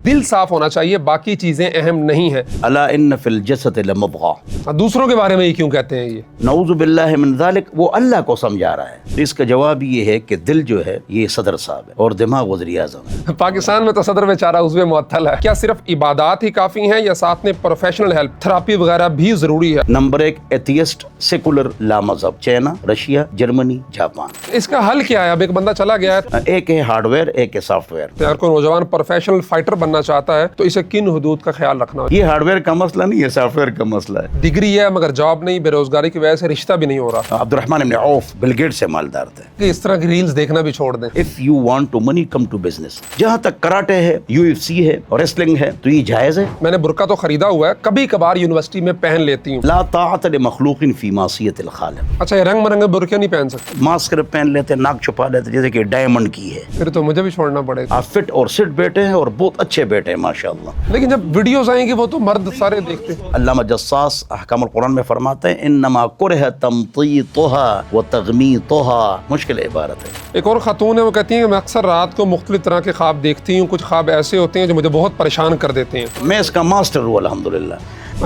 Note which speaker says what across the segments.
Speaker 1: دل صاف ہونا چاہیے، باقی چیزیں اہم نہیں ہیں۔
Speaker 2: الا ان فی الجسد لمضغہ،
Speaker 1: دوسروں کے بارے میں یہ کیوں کہتے ہیں؟ یہ
Speaker 2: نعوذ باللہ من ذالک، وہ اللہ کو سمجھا رہا ہے۔ تو اس کا جواب یہ ہے کہ دل جو ہے یہ صدر صاحب ہے اور دماغ وزیر اعظم ہے۔
Speaker 1: پاکستان میں تو صدر بیچارہ عضو معطل ہے۔ کیا صرف عبادات ہی کافی ہیں یا ساتھ میں پروفیشنل ہیلپ، تھراپی وغیرہ بھی ضروری ہے؟
Speaker 2: نمبر 1 ایتھیسٹ، سیکولر، لا مذہب، چائنا، رشیا، جرمنی، جاپان۔
Speaker 1: اس کا حل کیا ہے؟ اب ایک بندہ چلا گیا ہے،
Speaker 2: ایک ہے ہارڈ ویئر، ایک ہے سافٹ ویئر۔
Speaker 1: اگر کوئی نوجوان پروفیشنل فائٹر بننا چاہتا ہے تو اسے کن حدود کا خیال رکھنا ہوگا؟
Speaker 2: یہ ہارڈ ویئر کا مسئلہ نہیں ہے، سافٹ ویئر کا مسئلہ ہے۔
Speaker 1: ڈگری ہے مگر جاب نہیں، بے روزگاری کی وجہ سے رشتہ بھی نہیں ہو رہا۔
Speaker 2: عبد الرحمن بن عوف بل گیٹ سے مالدار تھے۔
Speaker 1: کہ اس طرح کی ریلز دیکھنا بھی چھوڑ دیں۔
Speaker 2: If you want to money, come to business۔ جہاں تک کراٹے ہے، UFC ہے اور ریسلنگ ہے تو یہ جائز ہے۔
Speaker 1: میں نے برقع تو خریدا ہوا ہے، کبھی کبھار یونیورسٹی میں پہن لیتی ہوں۔
Speaker 2: لا طاعت لمخلوق فی معصیت الخالق۔
Speaker 1: اچھا، یہ رنگ برنگے برقعے نہیں پہن سکتے؟
Speaker 2: ماسک پہن لیتے، ناک چھپا لیتے، جیسے کہ ڈائمنڈ کی ہے۔
Speaker 1: پھر تو مجھے بھی چھوڑنا پڑے گا۔
Speaker 2: آپ فٹ اور سٹ بیٹے ہیں اور بہت اچھے بیٹے ہیں ماشاءاللہ۔
Speaker 1: لیکن جب ویڈیوز آئیں گی وہ تو مرد سارے دیکھتے ہیں۔
Speaker 2: علامہ جساس احکام القرآن میں فرماتے ہیں انما کرہ تمطیطها وتغمیطها، مشکل عبارت ہے۔
Speaker 1: ایک اور خاتون ہے، وہ کہتی ہیں کہ میں اکثر رات کو مختلف طرح کے خواب دیکھتی ہوں، کچھ خواب ایسے ہوتے ہیں جو مجھے بہت پریشان کر دیتے ہیں۔
Speaker 2: میں اس کا ماسٹر ہوں الحمدللہ۔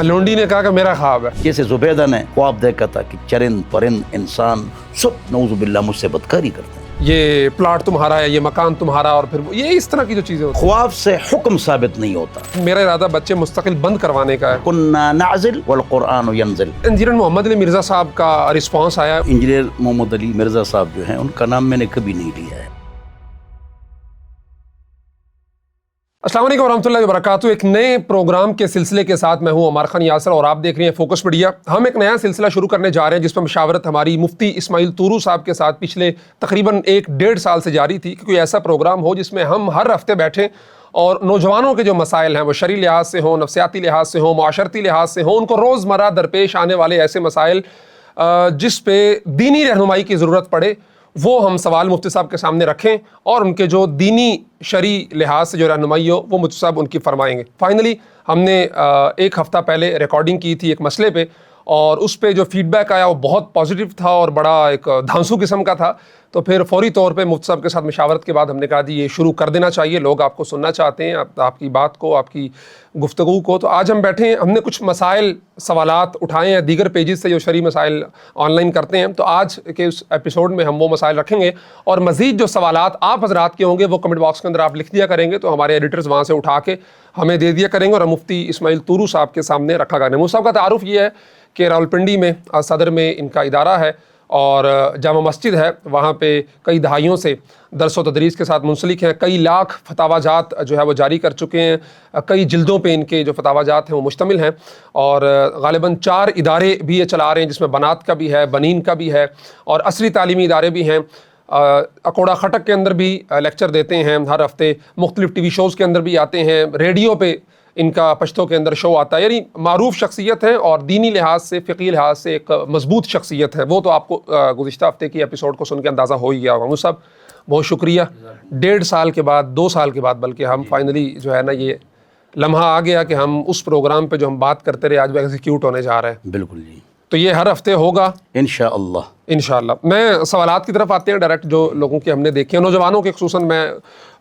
Speaker 1: لونڈی نے کہا کہ میرا خواب ہے۔
Speaker 2: جیسے زبیدہ نے خواب دیکھا تھا کہ چرند پرند انسان سب نعوذ باللہ مجھ سے بدکاری کرتے ہیں۔
Speaker 1: یہ پلاٹ تمہارا ہے، یہ مکان تمہارا، اور پھر یہ اس طرح کی جو چیزیں ہوتی
Speaker 2: خواب سے حکم ثابت نہیں ہوتا۔
Speaker 1: ہیں۔ میرا ارادہ بچے مستقل بند کروانے کا ہے۔
Speaker 2: کنا نعزل والقرآن ینزل۔
Speaker 1: انجینئر محمد علی مرزا صاحب کا رسپانس آیا۔
Speaker 2: انجینئر محمد علی مرزا صاحب جو ہیں ان کا نام میں نے کبھی نہیں لیا ہے۔
Speaker 1: السلام علیکم ورحمۃ اللہ وبرکاتہ۔ ایک نئے پروگرام کے سلسلے کے ساتھ میں ہوں عمار خان یاسر اور آپ دیکھ رہے ہیں فوکس میڈیا۔ ہم ایک نیا سلسلہ شروع کرنے جا رہے ہیں جس پر مشاورت ہماری مفتی اسماعیل طورو صاحب کے ساتھ پچھلے تقریباً 1-1.5 سال سے جاری تھی کہ کوئی ایسا پروگرام ہو جس میں ہم ہر ہفتے بیٹھیں اور نوجوانوں کے جو مسائل ہیں وہ شرعی لحاظ سے ہوں، نفسیاتی لحاظ سے ہوں، معاشرتی لحاظ سے ہوں، ان کو روزمرہ درپیش آنے والے ایسے مسائل جس پہ دینی رہنمائی کی ضرورت پڑے وہ ہم سوال مفتی صاحب کے سامنے رکھیں اور ان کے جو دینی شرعی لحاظ سے جو رہنمائی ہو وہ مفتی صاحب ان کی فرمائیں گے۔ فائنلی ہم نے 1 ہفتہ پہلے ریکارڈنگ کی تھی ایک مسئلے پہ، اور اس پہ جو فیڈ بیک آیا وہ بہت پازیٹیو تھا اور بڑا ایک دھانسو قسم کا تھا۔ تو پھر فوری طور پہ مفتی صاحب کے ساتھ مشاورت کے بعد ہم نے کہا جی یہ شروع کر دینا چاہیے، لوگ آپ کو سننا چاہتے ہیں، آپ کی بات کو، آپ کی گفتگو کو۔ تو آج ہم بیٹھے ہیں، ہم نے کچھ مسائل، سوالات اٹھائے ہیں دیگر پیجز سے جو شرعی مسائل آن لائن کرتے ہیں۔ تو آج کے اس ایپیسوڈ میں ہم وہ مسائل رکھیں گے، اور مزید جو سوالات آپ حضرات کے ہوں گے وہ کمنٹ باکس کے اندر آپ لکھ دیا کریں گے، تو ہمارے ایڈیٹرز وہاں سے اٹھا کے ہمیں دے دیا کریں گے اور مفتی اسماعیل طورو صاحب کے سامنے رکھا کریں گے۔ مفتی صاحب کا تعارف یہ ہے کہ راولپنڈی میں صدر میں ان کا ادارہ ہے اور جامع مسجد ہے، وہاں پہ کئی دہائیوں سے درس و تدریس کے ساتھ منسلک ہیں، کئی لاکھ فتاوی جات جو ہے وہ جاری کر چکے ہیں، کئی جلدوں پہ ان کے جو فتاوی جات ہیں وہ مشتمل ہیں، اور غالباً 4 ادارے بھی یہ چلا رہے ہیں جس میں بنات کا بھی ہے، بنین کا بھی ہے، اور عصری تعلیمی ادارے بھی ہیں۔ اکوڑا خٹک کے اندر بھی لیکچر دیتے ہیں ہر ہفتے، مختلف ٹی وی شوز کے اندر بھی آتے ہیں، ریڈیو پہ ان کا پشتوں کے اندر شو آتا ہے، یعنی معروف شخصیت ہے اور دینی لحاظ سے، فقہی لحاظ سے ایک مضبوط شخصیت ہے۔ وہ تو آپ کو گزشتہ ہفتے کی ایپیسوڈ کو سن کے اندازہ ہو ہی گیا ہوگا۔ صاحب بہت شکریہ، 1.5 سال کے بعد، 2 سال کے بعد بلکہ ہم فائنلی جو ہے نا یہ لمحہ آ گیا کہ ہم اس پروگرام پہ جو ہم بات کرتے رہے آج وہ ایگزیکیوٹ ہونے جا رہا ہے۔
Speaker 2: بالکل جی،
Speaker 1: تو یہ ہر ہفتے ہوگا
Speaker 2: انشاءاللہ۔
Speaker 1: انشاءاللہ۔ میں سوالات کی طرف آتے ہیں ڈائریکٹ، جو لوگوں کی ہم نے دیکھے ہیں، نوجوانوں کے خصوصاً میں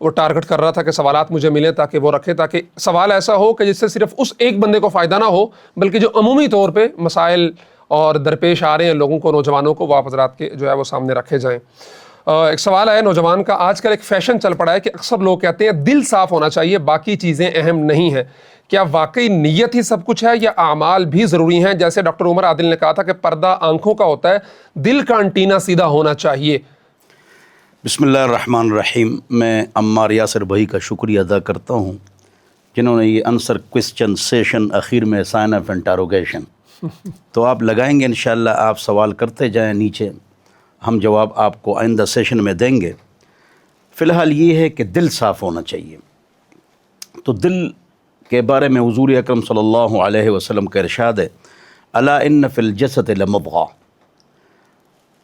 Speaker 1: وہ ٹارگٹ کر رہا تھا کہ سوالات مجھے ملیں تاکہ وہ رکھیں، تاکہ سوال ایسا ہو کہ جس سے صرف اس ایک بندے کو فائدہ نہ ہو بلکہ جو عمومی طور پہ مسائل اور درپیش آ رہے ہیں لوگوں کو، نوجوانوں کو، وہ آپ حضرات کے جو ہے وہ سامنے رکھے جائیں۔ ایک سوال ہے نوجوان کا، آج کل ایک فیشن چل پڑا ہے کہ اکثر لوگ کہتے ہیں دل صاف ہونا چاہیے، باقی چیزیں اہم نہیں ہیں۔ کیا واقعی نیت ہی سب کچھ ہے یا اعمال بھی ضروری ہیں؟ جیسے ڈاکٹر عمر عادل نے کہا تھا کہ پردہ آنکھوں کا ہوتا ہے، دل کا انٹینا سیدھا ہونا چاہیے۔
Speaker 2: بسم اللہ الرحمن الرحیم۔ میں عمار یاسر بھائی کا شکریہ ادا کرتا ہوں جنہوں نے یہ آنسر کوسچن سیشن اخیر میں سائن آف انٹروگیشن تو آپ لگائیں گے انشاءاللہ، آپ سوال کرتے جائیں نیچے، ہم جواب آپ کو آئندہ سیشن میں دیں گے۔ فی الحال یہ ہے کہ دل صاف ہونا چاہیے۔ تو دل کے بارے میں حضور اکرم صلی اللہ علیہ وسلم کا ارشاد ہے، الا ان فی الجسد لمضغہ،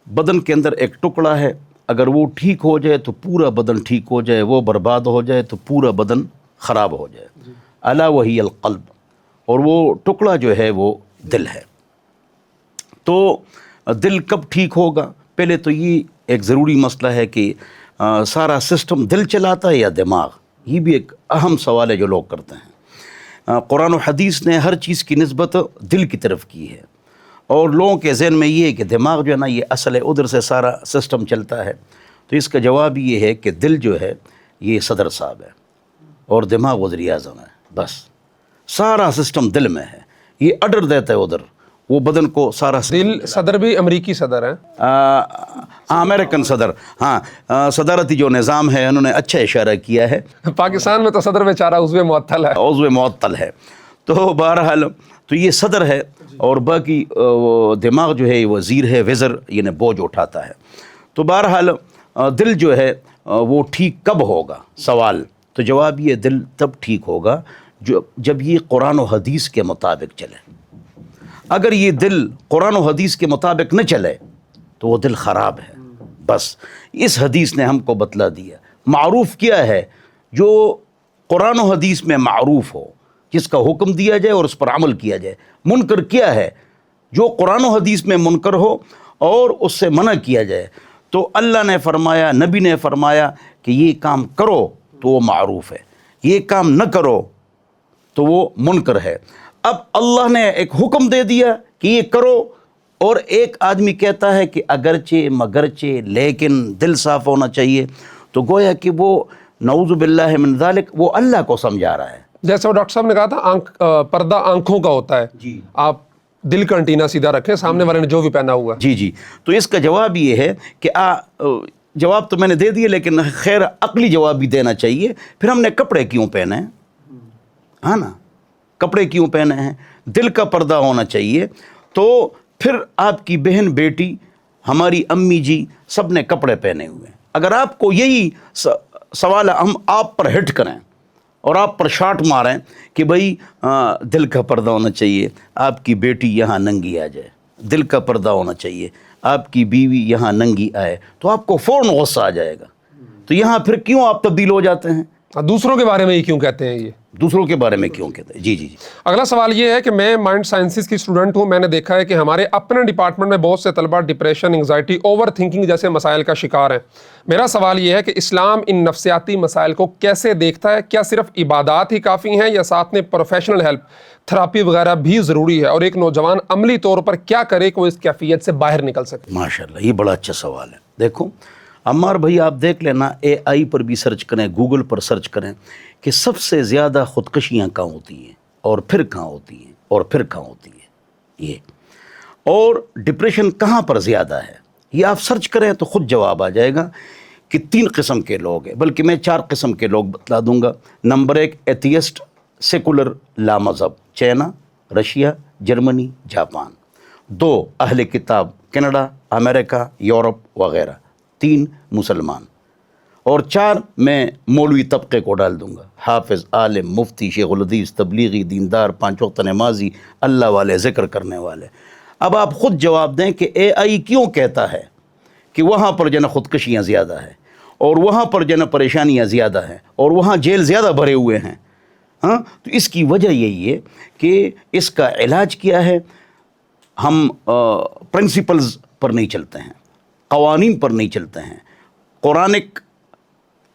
Speaker 2: بدن کے اندر ایک ٹکڑا ہے، اگر وہ ٹھیک ہو جائے تو پورا بدن ٹھیک ہو جائے، وہ برباد ہو جائے تو پورا بدن خراب ہو جائے۔ الا وہی القلب، اور وہ ٹکڑا جو ہے وہ دل ہے۔ تو دل کب ٹھیک ہوگا؟ پہلے تو یہ ایک ضروری مسئلہ ہے کہ سارا سسٹم دل چلاتا ہے یا دماغ؟ یہ بھی ایک اہم سوال ہے جو لوگ کرتے ہیں. قرآن و حدیث نے ہر چیز کی نسبت دل کی طرف کی ہے، اور لوگوں کے ذہن میں یہ ہے کہ دماغ جو ہے نا یہ اصل ہے، ادھر سے سارا سسٹم چلتا ہے. تو اس کا جواب یہ ہے کہ دل جو ہے یہ صدر صاحب ہے اور دماغ وزیر اعظم ہے. بس سارا سسٹم دل میں ہے، یہ آرڈر دیتا ہے ادھر، وہ بدن کو سارا
Speaker 1: دل صدر بھی امریکی صدر ہیں،
Speaker 2: امریکن صدر. ہاں صدارتی جو نظام ہے انہوں نے اچھا اشارہ کیا ہے.
Speaker 1: پاکستان میں تو صدر بیچارہ عضو معطل ہے.
Speaker 2: عضو معطل ہے. تو بہرحال تو یہ صدر ہے، اور باقی دماغ جو ہے وزیر ہے، وزر یعنی بوجھ اٹھاتا ہے. تو بہرحال دل جو ہے وہ ٹھیک کب ہوگا سوال، تو جواب یہ دل تب ٹھیک ہوگا جب یہ قرآن و حدیث کے مطابق چلے. اگر یہ دل قرآن و حدیث کے مطابق نہ چلے تو وہ دل خراب ہے. بس اس حدیث نے ہم کو بتلا دیا. معروف کیا ہے؟ جو قرآن و حدیث میں معروف ہو، جس کا حکم دیا جائے اور اس پر عمل کیا جائے. منکر کیا ہے؟ جو قرآن و حدیث میں منکر ہو اور اس سے منع کیا جائے. تو اللہ نے فرمایا، نبی نے فرمایا کہ یہ کام کرو تو وہ معروف ہے، یہ کام نہ کرو تو وہ منکر ہے. اب اللہ نے ایک حکم دے دیا کہ یہ کرو، اور ایک آدمی کہتا ہے کہ اگرچہ مگرچہ لیکن دل صاف ہونا چاہیے، تو گویا کہ وہ نعوذ باللہ من ذالک وہ اللہ کو سمجھا رہا ہے.
Speaker 1: جیسے وہ ڈاکٹر صاحب نے کہا تھا پردہ آنکھوں کا ہوتا ہے.
Speaker 2: جی،
Speaker 1: آپ دل کا انٹینا سیدھا رکھیں، سامنے والے نے جو بھی پہنا ہوا ہے.
Speaker 2: جی. تو اس کا جواب یہ ہے کہ جواب تو میں نے دے دیا، لیکن خیر عقلی جواب بھی دینا چاہیے. پھر ہم نے کپڑے کیوں پہنے ہیں؟ ہاں نا، کپڑے کیوں پہنے ہیں؟ دل کا پردہ ہونا چاہیے. تو پھر آپ کی بہن، بیٹی، ہماری امی جی سب نے کپڑے پہنے ہوئے ہیں. اگر آپ کو یہی سوال ہم آپ پر ہٹ کریں اور آپ پر شاٹ ماریں کہ بھئی دل کا پردہ ہونا چاہیے، آپ کی بیٹی یہاں ننگی آ جائے، دل کا پردہ ہونا چاہیے، آپ کی بیوی یہاں ننگی آئے، تو آپ کو فوراً غصہ آ جائے گا. تو یہاں پھر کیوں آپ تبدیل ہو جاتے ہیں؟
Speaker 1: دوسروں کے بارے میں یہ کیوں کہتے ہیں؟ یہ
Speaker 2: دوسروں کے بارے میں کیوں کہتے ہیں؟ جی.
Speaker 1: اگلا سوال یہ ہے کہ میں مائنڈ سائنسز کی اسٹوڈنٹ ہوں. میں نے دیکھا ہے کہ ہمارے اپنے ڈپارٹمنٹ میں بہت سے طلبہ ڈپریشن، انگزائٹی، اوور تھنکنگ جیسے مسائل کا شکار ہیں. میرا سوال یہ ہے کہ اسلام ان نفسیاتی مسائل کو کیسے دیکھتا ہے؟ کیا صرف عبادات ہی کافی ہیں یا ساتھ میں پروفیشنل ہیلپ، تھراپی وغیرہ بھی ضروری ہے؟ اور ایک نوجوان عملی طور پر کیا کرے کہ وہ اس کیفیت سے باہر نکل سکے؟
Speaker 2: ماشاءاللہ، یہ بڑا اچھا سوال ہے. دیکھو عمار بھائی، آپ دیکھ لینا، اے آئی پر بھی سرچ کریں، گوگل پر سرچ کریں کہ سب سے زیادہ خودکشیاں کہاں ہوتی ہیں، اور پھر کہاں ہوتی ہیں، اور پھر کہاں ہوتی ہیں یہ، اور ڈپریشن کہاں پر زیادہ ہے. یہ آپ سرچ کریں تو خود جواب آ جائے گا کہ 3 قسم کے لوگ ہیں، بلکہ میں 4 قسم کے لوگ بتلا دوں گا. نمبر 1 ایتھیسٹ، سیکولر، لا مذہب، چائنا، رشیا، جرمنی، جاپان. 2 اہل کتاب، کینیڈا، امریکہ، یورپ وغیرہ. 3 مسلمان. اور 4 میں مولوی طبقے کو ڈال دوں گا، حافظ، عالم، مفتی، شیخ الحدیث، تبلیغی، دیندار، 5 وقت نمازی، اللہ والے، ذکر کرنے والے. اب آپ خود جواب دیں کہ اے آئی کیوں کہتا ہے کہ وہاں پر جو ہے نا خودکشیاں زیادہ ہیں، اور وہاں پر جو ہے نا پریشانیاں زیادہ ہیں، اور وہاں جیل زیادہ بھرے ہوئے ہیں. ہاں، تو اس کی وجہ یہی ہے کہ اس کا علاج کیا ہے؟ ہم پرنسپلز پر نہیں چلتے ہیں، قوانین پر نہیں چلتے ہیں، قرآنک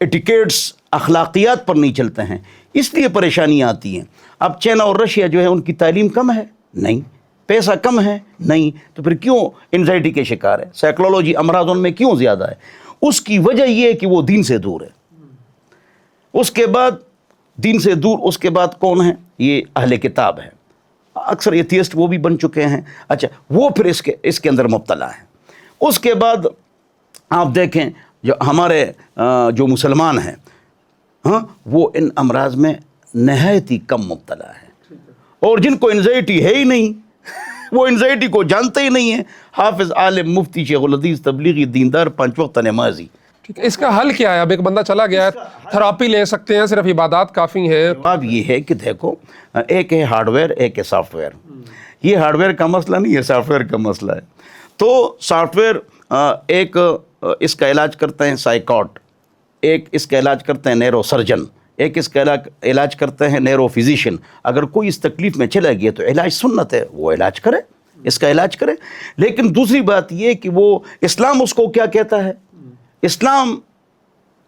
Speaker 2: ایٹیکیٹس، اخلاقیات پر نہیں چلتے ہیں، اس لیے پریشانیاں آتی ہیں. اب چائنا اور رشیا جو ہے ان کی تعلیم کم ہے؟ نہیں. پیسہ کم ہے؟ نہیں. تو پھر کیوں انزائٹی کے شکار ہے؟ سائیکلولوجی امراض ان میں کیوں زیادہ ہے؟ اس کی وجہ یہ ہے کہ وہ دین سے دور ہے. اس کے بعد دین سے دور، اس کے بعد کون ہے؟ یہ اہل کتاب ہے. اکثر ایتھیسٹ وہ بھی بن چکے ہیں. اچھا، وہ پھر اس کے اندر مبتلا ہے. اس کے بعد آپ دیکھیں جو ہمارے جو مسلمان ہیں، ہاں، وہ ان امراض میں نہایت ہی کم مبتلا ہے، اور جن کو انزائٹی ہے ہی نہیں وہ انزائٹی کو جانتے ہی نہیں ہیں. حافظ، عالم، مفتی، شیخ الحدیث، تبلیغی، دیندار، 5 وقت نمازی.
Speaker 1: ٹھیک ہے، اس کا حل کیا ہے؟ اب ایک بندہ چلا گیا ہے، تھراپی لے سکتے ہیں، صرف عبادات کافی ہیں؟
Speaker 2: اب یہ ہے کہ دیکھو، ایک ہے ہارڈ ویئر، ایک ہے سافٹ ویئر. یہ ہارڈ ویئر کا مسئلہ نہیں ہے، سافٹ ویئر کا مسئلہ ہے. تو سافٹ ویئر ایک اس کا علاج کرتے ہیں سائیکاٹ، ایک اس کا علاج کرتے ہیں نیرو سرجن، ایک اس کا علاج کرتے ہیں نیرو فزیشین. اگر کوئی اس تکلیف میں چلا گیا تو علاج سنت ہے، وہ علاج کرے، اس کا علاج کرے. لیکن دوسری بات یہ کہ وہ اسلام اس کو کیا کہتا ہے؟ اسلام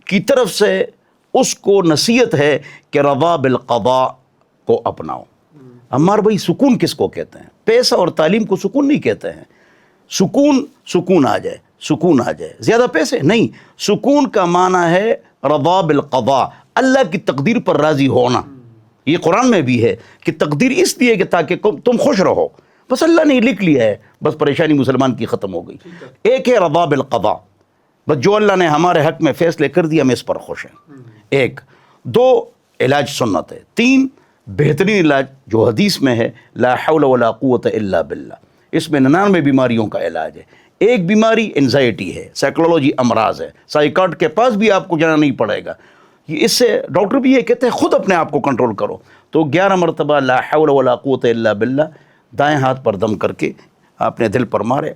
Speaker 2: کی طرف سے اس کو نصیحت ہے کہ رضا بالقضاء کو اپناؤ۔ عمار بھائی سکون کس کو کہتے ہیں؟ پیسہ اور تعلیم کو سکون نہیں کہتے ہیں۔ سکون آ جائے، سکون آ جائے، زیادہ پیسے نہیں۔ سکون کا معنی ہے رضا بالقضاء، اللہ کی تقدیر پر راضی ہونا۔ یہ قرآن میں بھی ہے کہ تقدیر اس لیے کہ تاکہ تم خوش رہو، بس اللہ نے لکھ لیا ہے، بس پریشانی مسلمان کی ختم ہو گئی۔ ایک ہے رضا بالقضاء، بس جو اللہ نے ہمارے حق میں فیصلے کر دیا ہم اس پر خوش ہیں۔ ایک، دو، علاج سنت ہے۔ تین، بہترین علاج جو حدیث میں ہے لا حول ولا قوت الا باللہ، اس میں 99 بیماریوں کا علاج ہے۔ ایک بیماری انزائٹی ہے، سائیکولوجی امراض ہے، سائیکاٹ کے پاس بھی آپ کو جانا نہیں پڑے گا، اس سے ڈاکٹر بھی یہ کہتے ہیں خود اپنے آپ کو کنٹرول کرو۔ تو 11 مرتبہ لا حول ولا قوت الا باللہ دائیں ہاتھ پر دم کر کے اپنے دل پر مارے،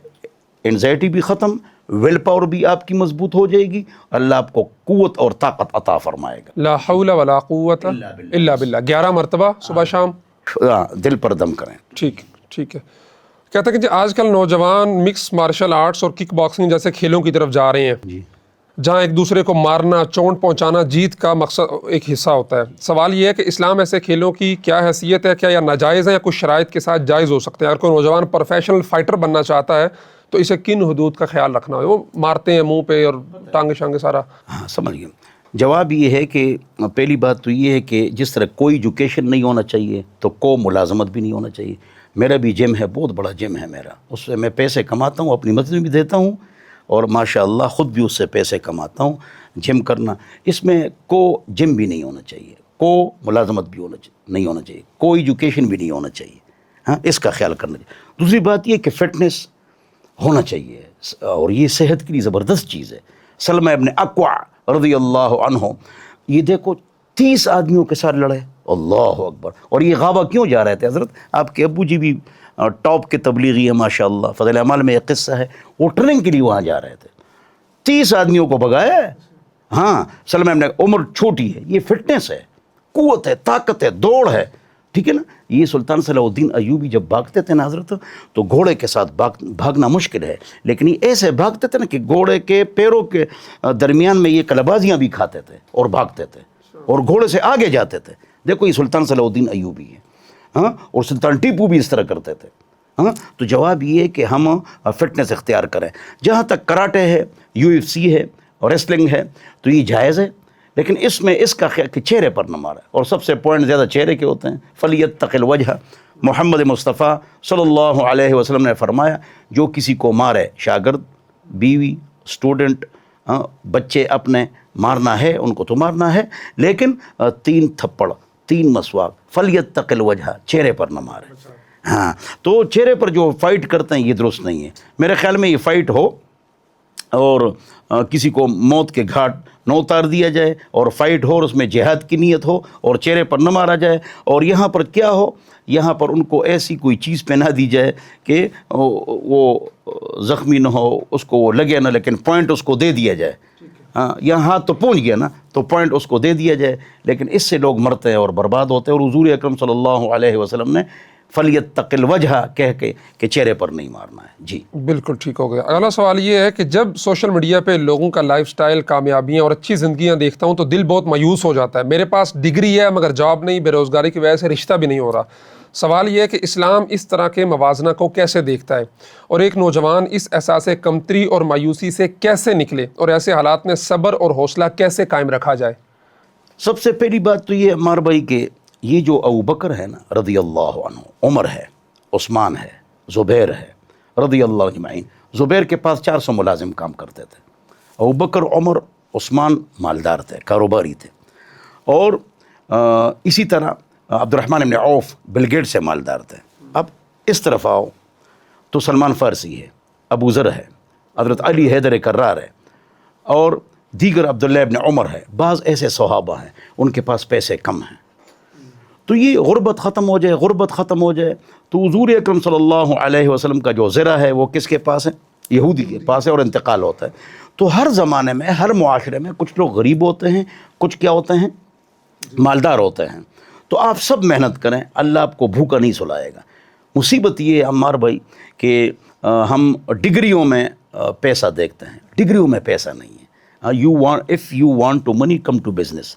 Speaker 2: انزائٹی بھی ختم، ویل پاور بھی آپ کی مضبوط ہو جائے گی، اللہ آپ کو قوت اور طاقت عطا فرمائے گا۔
Speaker 1: لا حول ولا قوت الا باللہ 11 مرتبہ صبح شام
Speaker 2: دل پر دم کریں۔
Speaker 1: ٹھیک ہے۔ کہتے ہیں کہ آج کل نوجوان مکس مارشل آرٹس اور کک باکسنگ جیسے کھیلوں کی طرف جا رہے ہیں،
Speaker 2: جی،
Speaker 1: جہاں ایک دوسرے کو مارنا، چوٹ پہنچانا جیت کا مقصد ایک حصہ ہوتا ہے۔ سوال یہ ہے کہ اسلام ایسے کھیلوں کی کیا حیثیت ہے؟ کیا یہ ناجائز ہے یا کچھ شرائط کے ساتھ جائز ہو سکتے ہیں؟ اگر کوئی نوجوان پروفیشنل فائٹر بننا چاہتا ہے تو اسے کن حدود کا خیال رکھنا ہے؟ وہ مارتے ہیں منہ پہ اور ٹانگے شانگے سارا۔
Speaker 2: ہاں سمجھ گئے۔ جواب یہ ہے کہ پہلی بات تو یہ ہے کہ جس طرح کوئی ایجوکیشن نہیں ہونا چاہیے تو ملازمت بھی نہیں ہونا چاہیے۔ میرا بھی جم ہے، بہت بڑا جم ہے میرا، اس سے میں پیسے کماتا ہوں، اپنی مسجد میں بھی دیتا ہوں اور ماشاءاللہ خود بھی اس سے پیسے کماتا ہوں۔ جم کرنا، اس میں جم بھی نہیں ہونا چاہیے، ملازمت بھی نہیں ہونا چاہیے، کوئی ایجوکیشن بھی نہیں ہونا چاہیے۔ ہاں، اس کا خیال کرنا چاہیے۔ دوسری بات یہ کہ فٹنس ہونا چاہیے اور یہ صحت کے لیے زبردست چیز ہے۔ سلمہ ابن اکوع رضی اللہ عنہ، یہ دیکھو 30 آدمیوں کے ساتھ لڑے، اللہ اکبر، اور یہ غابہ کیوں جا رہے تھے؟ حضرت آپ کے ابو جی بھی ٹاپ کے تبلیغی ہیں ماشاءاللہ، فضل اعمال میں ایک قصہ ہے، وہ ٹریننگ کے لیے وہاں جا رہے تھے، 30 آدمیوں کو بھگایا ہے۔ ہاں، سلمہ ابن، عمر چھوٹی ہے، یہ فٹنس ہے، قوت ہے، طاقت ہے، دوڑ ہے، ٹھیک ہے نا۔ یہ سلطان صلاح الدین ایوبی جب بھاگتے تھے نا حضرت، تو گھوڑے کے ساتھ بھاگنا مشکل ہے، لیکن یہ ایسے بھاگتے تھے نا کہ گھوڑے کے پیروں کے درمیان میں یہ کلبازیاں بھی کھاتے تھے اور بھاگتے تھے اور گھوڑے سے آگے جاتے تھے۔ دیکھو یہ سلطان صلاح الدین ایوبی ہے، ہاں، اور سلطان ٹیپو بھی اس طرح کرتے تھے۔ ہاں، تو جواب یہ ہے کہ ہم فٹنس اختیار کریں۔ جہاں تک کراٹے ہے، UFC ہے اور ریسلنگ ہے تو یہ جائز ہے، لیکن اس میں اس کا خیال کہ چہرے پر نہ مارے، اور سب سے پوائنٹ زیادہ چہرے کے ہوتے ہیں۔ فلیتق الوجہ، محمد مصطفیٰ صلی اللہ علیہ وسلم نے فرمایا جو کسی کو مارے، شاگرد، بیوی، اسٹوڈنٹ، بچے اپنے، مارنا ہے ان کو تو مارنا ہے، لیکن 3 تھپڑ، 3 مسواک، فلیتق الوجہ، چہرے پر نہ مارے۔ ہاں، تو چہرے پر جو فائٹ کرتے ہیں یہ درست نہیں ہے۔ میرے خیال میں یہ فائٹ ہو اور کسی کو موت کے گھاٹ نہ اتار دیا جائے، اور فائٹ ہو اور اس میں جہاد کی نیت ہو اور چہرے پر نہ مارا جائے، اور یہاں پر کیا ہو، یہاں پر ان کو ایسی کوئی چیز پہنا دی جائے کہ وہ زخمی نہ ہو، اس کو وہ لگے نہ، لیکن پوائنٹ اس کو دے دیا جائے۔ ہاں، یہاں ہاتھ تو پہنچ گیا نا، تو پوائنٹ اس کو دے دیا جائے، لیکن اس سے لوگ مرتے ہیں اور برباد ہوتے ہیں۔ اور حضور اکرم صلی اللہ علیہ وسلم نے فلیتق الوجہ کہہ کے کہ چہرے پر نہیں مارنا ہے۔ جی
Speaker 1: بالکل ٹھیک ہو گیا۔ اگلا سوال یہ ہے کہ جب سوشل میڈیا پہ لوگوں کا لائف سٹائل، کامیابیاں اور اچھی زندگیاں دیکھتا ہوں تو دل بہت مایوس ہو جاتا ہے۔ میرے پاس ڈگری ہے مگر جاب نہیں، بے روزگاری کی وجہ سے رشتہ بھی نہیں ہو رہا۔ سوال یہ ہے کہ اسلام اس طرح کے موازنہ کو کیسے دیکھتا ہے، اور ایک نوجوان اس احساس کمتری اور مایوسی سے کیسے نکلے، اور ایسے حالات میں صبر اور حوصلہ کیسے قائم رکھا جائے؟
Speaker 2: سب سے پہلی بات تو یہ عمار بھائی کہ یہ جو ابوبکر ہے نا رضی اللہ عنہ، عمر ہے، عثمان ہے، زبیر ہے رضی اللہ اجمعین۔ زبیر کے پاس 400 ملازم کام کرتے تھے، ابوبکر، عمر، عثمان مالدار تھے، کاروباری تھے، اور اسی طرح عبد الرحمن بن عوف بل گیٹ سے مالدار تھے۔ اب اس طرف آؤ تو سلمان فارسی ہے، ابو ذر ہے، حضرت علی حیدر کرار ہے، اور دیگر عبداللہ ابن عمر ہے۔ بعض ایسے صحابہ ہیں ان کے پاس پیسے کم ہیں، تو یہ غربت ختم ہو جائے، غربت ختم ہو جائے تو حضور اکرم صلی اللہ علیہ وسلم کا جو زرہ ہے وہ کس کے پاس ہے؟ یہودی کے پاس ہے، اور انتقال ہوتا ہے۔ تو ہر زمانے میں، ہر معاشرے میں کچھ لوگ غریب ہوتے ہیں، کچھ کیا ہوتے ہیں؟ مالدار ہوتے ہیں۔ تو آپ سب محنت کریں، اللہ آپ کو بھوکا نہیں سلائے گا۔ مصیبت یہ ہے عمار بھائی کہ ہم ڈگریوں میں پیسہ دیکھتے ہیں، ڈگریوں میں پیسہ نہیں ہے۔ If you want to money come to business,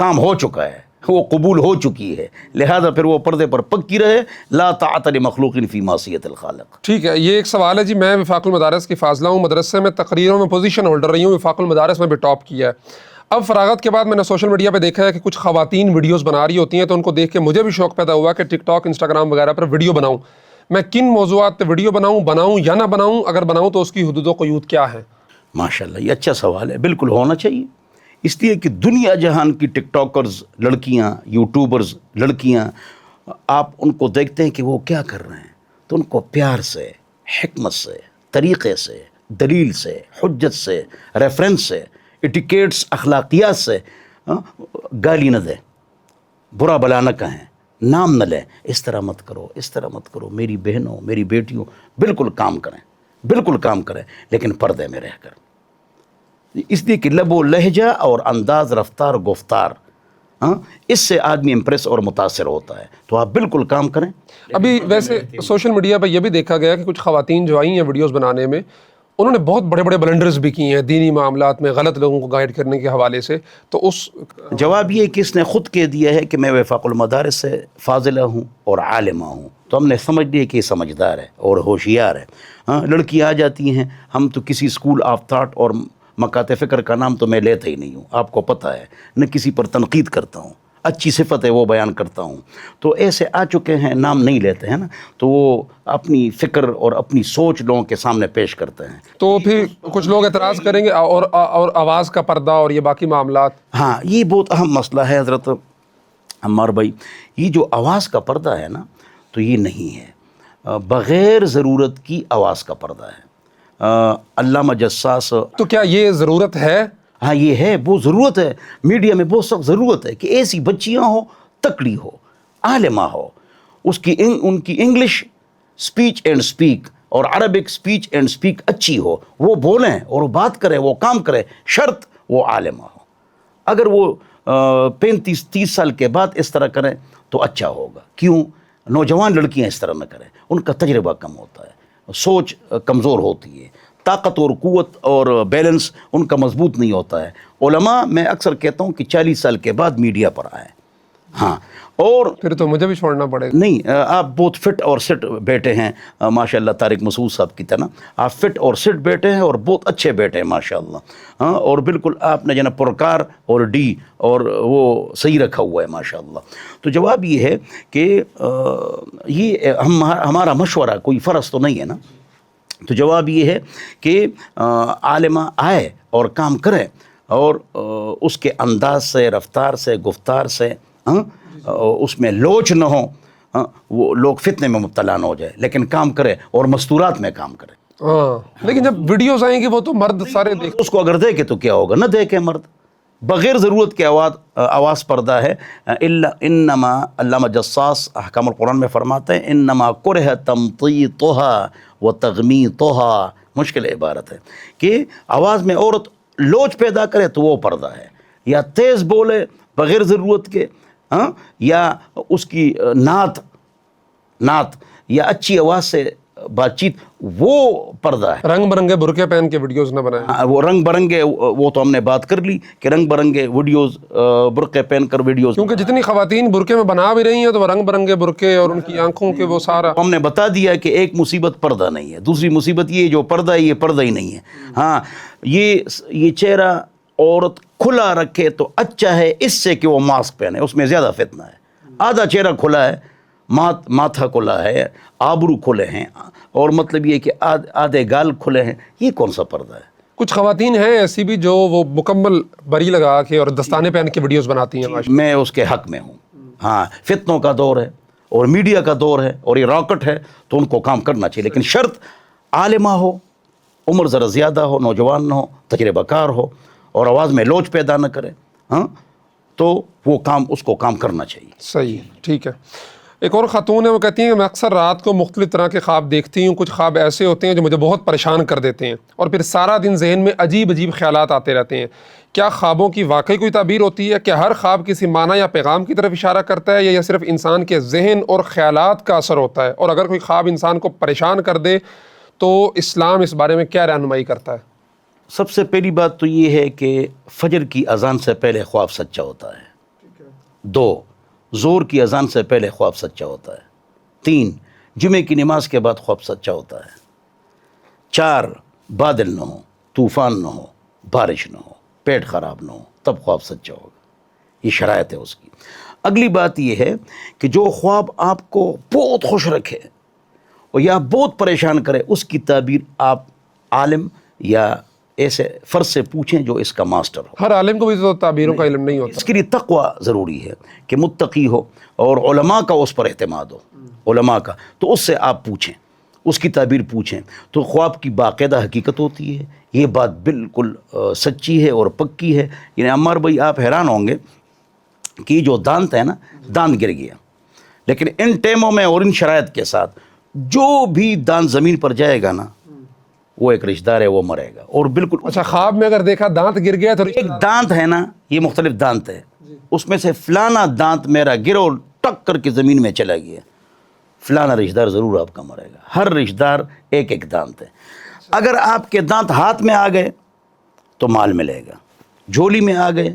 Speaker 2: کام ہو چکا ہے، وہ قبول ہو چکی ہے، لہذا پھر وہ پردے پر پکی رہے، لا طاعت لمخلوق فی معصیت الخالق۔
Speaker 1: ٹھیک ہے، یہ ایک سوال ہے جی، میں وفاق المدارس کی فاضلہ ہوں، مدرسے میں تقریروں میں پوزیشن ہولڈر رہی ہوں، وفاق المدارس میں بھی ٹاپ کیا ہے۔ اب فراغت کے بعد میں نے سوشل میڈیا پہ دیکھا ہے کہ کچھ خواتین ویڈیوز بنا رہی ہوتی ہیں، تو ان کو دیکھ کے مجھے بھی شوق پیدا ہوا کہ ٹک ٹاک، انسٹاگرام وغیرہ پر ویڈیو بناؤں۔ میں کن موضوعات پہ ویڈیو بناؤں یا نہ بناؤں؟ اگر بناؤں تو اس کی حدود و قیود کیا ہے؟
Speaker 2: ماشاءاللہ، یہ اچھا سوال ہے، بالکل ہونا چاہیے، اس لیے کہ دنیا جہان کی ٹک ٹاکرز لڑکیاں، یوٹیوبرز لڑکیاں، آپ ان کو دیکھتے ہیں کہ وہ کیا کر رہے ہیں، تو ان کو پیار سے، حکمت سے، طریقے سے، دلیل سے، حجت سے، ریفرنس سے، ایٹیکیٹس، اخلاقیات سے گالی نہ دیں، برا بلا نہ کہیں، نام نہ لیں، اس طرح مت کرو، اس طرح مت کرو، میری بہنوں، میری بیٹیوں، بالکل کام کریں، بالکل کام کریں، لیکن پردے میں رہ کر۔ اس لیے کہ لب و لہجہ اور انداز، رفتار، گفتار، اس سے آدمی امپریس اور متاثر ہوتا ہے، تو آپ بالکل کام کریں۔
Speaker 1: ابھی ویسے سوشل میڈیا پہ یہ بھی دیکھا گیا کہ کچھ خواتین جو آئی ہیں ویڈیوز بنانے میں، انہوں نے بہت بڑے بڑے بلنڈرز بھی کی ہیں دینی معاملات میں، غلط لوگوں کو گائیڈ کرنے کے حوالے سے، تو اس
Speaker 2: جواب یہ کہ اس نے خود کہہ دیا ہے کہ میں وفاق المدارس سے فاضلہ ہوں اور عالمہ ہوں، تو ہم نے سمجھ لیا کہ یہ سمجھدار ہے اور ہوشیار ہے۔ لڑکی آ جاتی ہیں، ہم تو کسی اسکول آف تھاٹ اور مکاتب فکر کا نام تو میں لیتا ہی نہیں ہوں، آپ کو پتہ ہے، نہ کسی پر تنقید کرتا ہوں، اچھی صفت ہے وہ بیان کرتا ہوں، تو ایسے آ چکے ہیں، نام نہیں لیتے ہیں نا، تو وہ اپنی فکر اور اپنی سوچ لوگوں کے سامنے پیش کرتے ہیں۔
Speaker 1: تو پھر کچھ لوگ اعتراض کریں گے، اور آواز کا پردہ اور یہ باقی معاملات۔
Speaker 2: ہاں، یہ بہت اہم مسئلہ ہے حضرت عمار بھائی، یہ جو آواز کا پردہ ہے نا، تو یہ نہیں ہے، بغیر ضرورت کی آواز کا پردہ ہے۔ علامہ جساس،
Speaker 1: تو کیا یہ ضرورت ہے؟
Speaker 2: ہاں یہ ہے، وہ ضرورت ہے، میڈیا میں بہت سخت ضرورت ہے کہ ایسی بچیاں ہو، تکڑی ہو، عالمہ ہو، ان کی انگلش سپیچ اینڈ سپیک اور عربک سپیچ اینڈ سپیک اچھی ہو، وہ بولیں اور وہ بات کریں، وہ کام کریں، شرط وہ عالمہ ہو۔ اگر وہ 35-30 سال کے بعد اس طرح کریں تو اچھا ہوگا۔ کیوں؟ نوجوان لڑکیاں اس طرح نہ کریں، ان کا تجربہ کم ہوتا ہے، سوچ کمزور ہوتی ہے، طاقت اور قوت اور بیلنس ان کا مضبوط نہیں ہوتا ہے۔ علماء، میں اکثر کہتا ہوں کہ 40 سال کے بعد میڈیا پر آئیں۔ ہاں، اور
Speaker 1: پھر تو مجھے بھی چھوڑنا پڑے گا۔
Speaker 2: نہیں، آپ بہت فٹ اور سٹ بیٹے ہیں ماشاءاللہ، طارق مسعود صاحب کی طرح آپ فٹ اور سٹ بیٹے ہیں اور بہت اچھے بیٹے ہیں ماشاءاللہ، ہاں، اور بالکل آپ نے جناب پرکار اور ڈی اور وہ صحیح رکھا ہوا ہے ماشاءاللہ۔ تو جواب یہ ہے کہ یہ ہمارا مشورہ کوئی فرض تو نہیں ہے نا، تو جواب یہ ہے کہ عالمہ آئے اور کام کرے، اور اس کے انداز سے، رفتار سے، گفتار سے، اس میں لوچ نہ ہو، وہ لوگ فتنے میں مبتلا نہ ہو جائے، لیکن کام کرے اور مستورات میں کام کرے۔
Speaker 1: ہاں، لیکن جب ویڈیوز آئیں گی وہ تو مرد سارے دیکھ،
Speaker 2: اس کو اگر دیکھے تو کیا ہوگا؟ نہ دیکھے مرد، بغیر ضرورت کے آواز پردہ ہے۔ انما علامہ جساس احکام القرآن میں فرماتے ہیں انما کرہ تمطیطها وتغمیطها، مشکل عبارت ہے کہ آواز میں عورت لوچ پیدا کرے تو وہ پردہ ہے، یا تیز بولے بغیر ضرورت کے، یا اس کی نعت یا اچھی آواز سے بات چیت، وہ پردہ ہے۔
Speaker 1: رنگ برنگے برقعے پہن کے ویڈیوز نہ بنائیں۔
Speaker 2: وہ رنگ برنگے، وہ تو ہم نے بات کر لی کہ رنگ برنگے ویڈیوز، برقعے پہن کر ویڈیوز،
Speaker 1: کیونکہ جتنی خواتین برقعے میں بنا بھی رہی ہیں تو وہ رنگ برنگے برقعے اور ان کی آنکھوں کے وہ سارا،
Speaker 2: ہم نے بتا دیا کہ ایک مصیبت پردہ نہیں ہے، دوسری مصیبت یہ جو پردہ ہے یہ پردہ ہی نہیں ہے۔ ہاں، یہ چہرہ عورت کھلا رکھے تو اچھا ہے اس سے کہ وہ ماسک پہنے، اس میں زیادہ فتنہ ہے۔ آدھا چہرہ کھلا ہے، ماتھا کھلا ہے، آبرو کھلے ہیں، اور مطلب یہ کہ آدھے گال کھلے ہیں، یہ کون سا پردہ ہے؟
Speaker 1: کچھ خواتین ہیں ایسی بھی جو وہ مکمل بری لگا کے اور دستانے پہن کے ویڈیوز بناتی ہیں۔
Speaker 2: میں اس کے حق میں ہوں۔ ہاں، فتنوں کا دور ہے اور میڈیا کا دور ہے اور یہ راکٹ ہے، تو ان کو کام کرنا چاہیے، لیکن شرط عالمہ ہو، عمر ذرا زیادہ ہو، نوجوان نہ ہو، تجربہ کار ہو، اور آواز میں لوچ پیدا نہ کرے، ہاں، تو وہ کام، اس کو کام کرنا چاہیے۔
Speaker 1: صحیح، ٹھیک ہے۔ ایک اور خاتون ہے، وہ کہتی ہیں کہ میں اکثر رات کو مختلف طرح کے خواب دیکھتی ہوں، کچھ خواب ایسے ہوتے ہیں جو مجھے بہت پریشان کر دیتے ہیں، اور پھر سارا دن ذہن میں عجیب عجیب خیالات آتے رہتے ہیں۔ کیا خوابوں کی واقعی کوئی تعبیر ہوتی ہے؟ کیا ہر خواب کسی معنی یا پیغام کی طرف اشارہ کرتا ہے، یا یہ صرف انسان کے ذہن اور خیالات کا اثر ہوتا ہے؟ اور اگر کوئی خواب انسان کو پریشان کر دے تو اسلام اس بارے میں کیا رہنمائی کرتا ہے؟
Speaker 2: سب سے پہلی بات تو یہ ہے کہ فجر کی اذان سے پہلے خواب سچا ہوتا ہے، 2 زور کی اذان سے پہلے خواب سچا ہوتا ہے۔ 3 جمعے کی نماز کے بعد خواب سچا ہوتا ہے۔ 4 بادل نہ ہو، طوفان نہ ہو، بارش نہ ہو، پیٹ خراب نہ ہو، تب خواب سچا ہوگا۔ یہ شرائط ہے اس کی۔ اگلی بات یہ ہے کہ جو خواب آپ کو بہت خوش رکھے اور یا بہت پریشان کرے، اس کی تعبیر آپ عالم یا ایسے فرد سے پوچھیں جو اس کا ماسٹر ہو۔
Speaker 1: ہر عالم کو بھی تو تعبیروں کا علم نہیں ہوتا۔
Speaker 2: اس کے لیے تقوی ضروری ہے کہ متقی ہو اور علماء کا اس پر اعتماد ہو، علماء کا، تو اس سے آپ پوچھیں، اس کی تعبیر پوچھیں، تو خواب کی باقاعدہ حقیقت ہوتی ہے۔ یہ بات بالکل سچی ہے اور پکی ہے۔ یعنی عمار بھائی آپ حیران ہوں گے کہ یہ جو دانت ہے نا، دانت گر گیا، لیکن ان ٹائموں میں اور ان شرائط کے ساتھ جو بھی دانت زمین پر جائے گا نا، وہ ایک رشتہ دار ہے، وہ مرے گا۔ اور بالکل
Speaker 1: اچھا، خواب میں اگر دیکھا دانت گر گیا تو
Speaker 2: ایک دانت ہے نا، یہ مختلف دانت ہے، اس میں سے فلانا دانت میرا گرو ٹک کر کے زمین میں چلا گیا، فلانا رشتہ دار ضرور آپ کا مرے گا۔ ہر رشتہ دار ایک ایک دانت ہے۔ اگر آپ کے دانت ہاتھ میں آ گئے تو مال ملے گا، جھولی میں آ گئے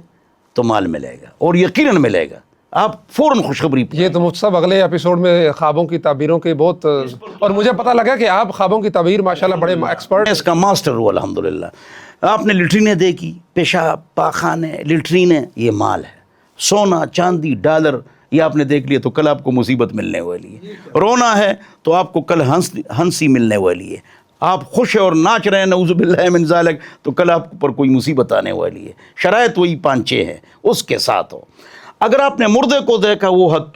Speaker 2: تو مال ملے گا، اور یقیناً ملے گا۔ آپ فوراً خوشخبری
Speaker 1: یہ تو مجھ اگلے ایپیسوڈ میں خوابوں کی تعبیروں کے بہت، اور مجھے پتہ لگا کہ آپ خوابوں کی تعبیر ماشاءاللہ بڑے ایکسپرٹ۔
Speaker 2: اس کا ماسٹر ہوا الحمدللہ۔ آپ نے لیٹرینیں دیکھی، پیشاب، پاخانے، لیٹرینیں، یہ مال ہے۔ سونا، چاندی، ڈالر، یہ آپ نے دیکھ لیا تو کل آپ کو مصیبت ملنے والی ہے۔ رونا ہے تو آپ کو کل ہنسی ملنے والی ہے۔ آپ خوش اور ناچ رہے ہیں نعوذ باللہ من ذالک تو کل آپ پر کوئی مصیبت آنے والی ہے۔ شرائط وہی 5-6 ہیں، اس کے ساتھ ہو۔ اگر آپ نے مردے کو دیکھا،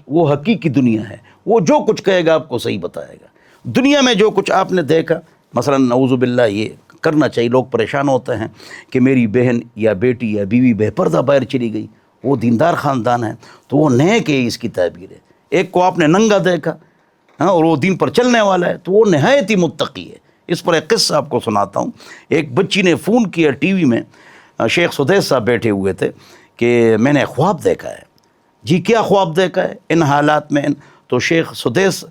Speaker 2: وہ حقیقی دنیا ہے، وہ جو کچھ کہے گا آپ کو صحیح بتائے گا۔ دنیا میں جو کچھ آپ نے دیکھا، مثلا نعوذ باللہ یہ کرنا چاہیے، لوگ پریشان ہوتے ہیں کہ میری بہن یا بیٹی یا بیوی بے پردہ باہر چلی گئی، وہ دیندار خاندان ہے تو وہ نیک ہے، اس کی تعبیر ہے۔ ایک کو آپ نے ننگا دیکھا اور وہ دین پر چلنے والا ہے تو وہ نہایت ہی متقی ہے۔ اس پر ایک قصہ آپ کو سناتا ہوں۔ ایک بچی نے فون کیا ٹی وی میں، شیخ سدیس صاحب بیٹھے ہوئے تھے، کہ میں نے خواب دیکھا ہے۔ جی کیا خواب دیکھا ہے ان حالات میں؟ تو شیخ سدیس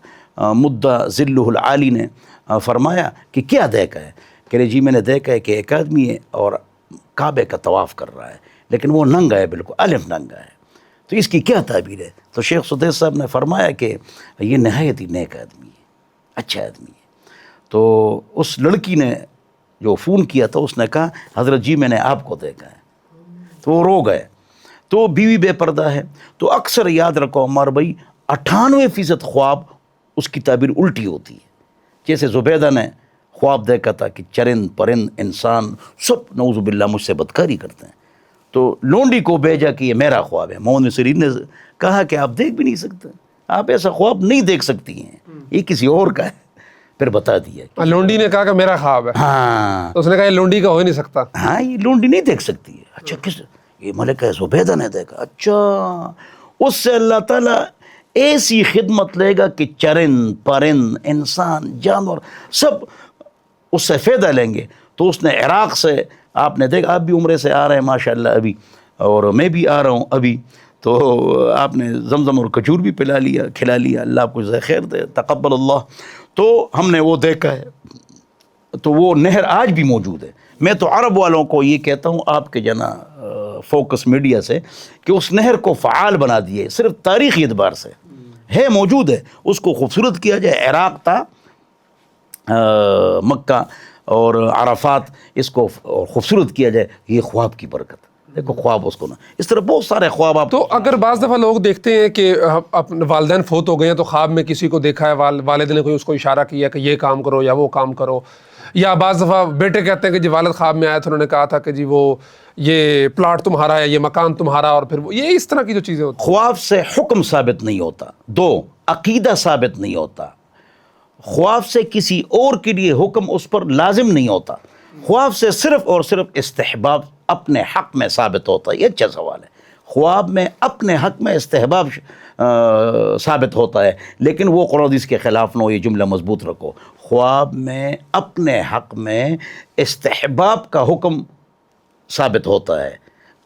Speaker 2: مدہ ذلہ العالی نے فرمایا کہ کیا دیکھا ہے؟ کہہ رہے جی میں نے دیکھا ہے کہ ایک آدمی ہے اور کعبے کا طواف کر رہا ہے، لیکن وہ ننگا ہے، بالکل الف ننگا ہے، تو اس کی کیا تعبیر ہے؟ تو شیخ سدیس صاحب نے فرمایا کہ یہ نہایت ہی نیک آدمی ہے، اچھا آدمی ہے۔ تو اس لڑکی نے جو فون کیا تھا اس نے کہا حضرت جی میں نے آپ کو دیکھا ہے، تو وہ رو گئے۔ تو بیوی بے پردہ ہے، تو اکثر یاد رکھو عمار بھائی 98% خواب اس کی تعبیر الٹی ہوتی ہے۔ جیسے زبیدہ نے خواب دیکھا تھا کہ چرند پرند انسان سب نعوذ باللہ مجھ سے بدکاری کرتے ہیں، تو لونڈی کو بھیجا کہ یہ میرا خواب ہے۔ محمد سیرین نے کہا کہ آپ دیکھ بھی نہیں سکتے، آپ ایسا خواب نہیں دیکھ سکتی ہیں، یہ کسی اور کا ہے۔ پھر بتا دیا
Speaker 1: لونڈی نے کہا کہ میرا خواب ہے،
Speaker 2: ہاں،
Speaker 1: تو اس نے کہا یہ لونڈی کا ہو ہی نہیں سکتا۔
Speaker 2: ہاں یہ لونڈی نہیں دیکھ سکتی ہے۔ اچھا کس؟ یہ ملکہ زبیدہ نے دیکھا۔ اچھا، اس سے اللہ تعالیٰ ایسی خدمت لے گا کہ چرند پرند انسان جانور سب اس سے فائدہ لیں گے۔ تو اس نے عراق سے، آپ نے دیکھا، آپ بھی عمرے سے آ رہے ہیں ماشاءاللہ ابھی، اور میں بھی آ رہا ہوں ابھی، تو آپ نے زمزم اور کھجور بھی پلا لیا، کھلا لیا، اللہ آپ کو جزائے خیر دے، تقبل اللہ۔ تو ہم نے وہ دیکھا ہے، تو وہ نہر آج بھی موجود ہے۔ میں تو عرب والوں کو یہ کہتا ہوں آپ کے جنا فوکس میڈیا سے کہ اس نہر کو فعال بنا دیے، صرف تاریخی اعتبار سے ہے، موجود ہے، اس کو خوبصورت کیا جائے۔ عراق تھا، مکہ اور عرفات، اس کو خوبصورت کیا جائے، یہ خواب کی برکت۔ دیکھو خواب اس کو نا، اس طرح بہت سارے خواب آپ
Speaker 1: تو اگر بعض دفعہ لوگ دیکھتے ہیں کہ اپنے والدین فوت ہو گئے ہیں تو خواب میں کسی کو دیکھا ہے، والد نے کوئی اس کو اشارہ کیا کہ یہ کام کرو یا وہ کام کرو، یا بعض دفعہ بیٹے کہتے ہیں کہ جی والد خواب میں آئے تھے، انہوں نے کہا تھا کہ جی وہ یہ پلاٹ تمہارا ہے، یہ مکان تمہارا، اور پھر یہ اس طرح کی جو چیزیں ہوتی ہیں۔
Speaker 2: خواب سے حکم ثابت نہیں ہوتا، 2 عقیدہ ثابت نہیں ہوتا۔ خواب سے کسی اور کے لیے حکم اس پر لازم نہیں ہوتا، خواب سے صرف اور صرف استحباب اپنے حق میں ثابت ہوتا ہے۔ یہ اچھا سوال ہے۔ خواب میں اپنے حق میں استحباب ثابت ہوتا ہے، لیکن وہ قرآن حدیث کے خلاف نہ ہو، یہ جملہ مضبوط رکھو۔ خواب میں اپنے حق میں استحباب کا حکم ثابت ہوتا ہے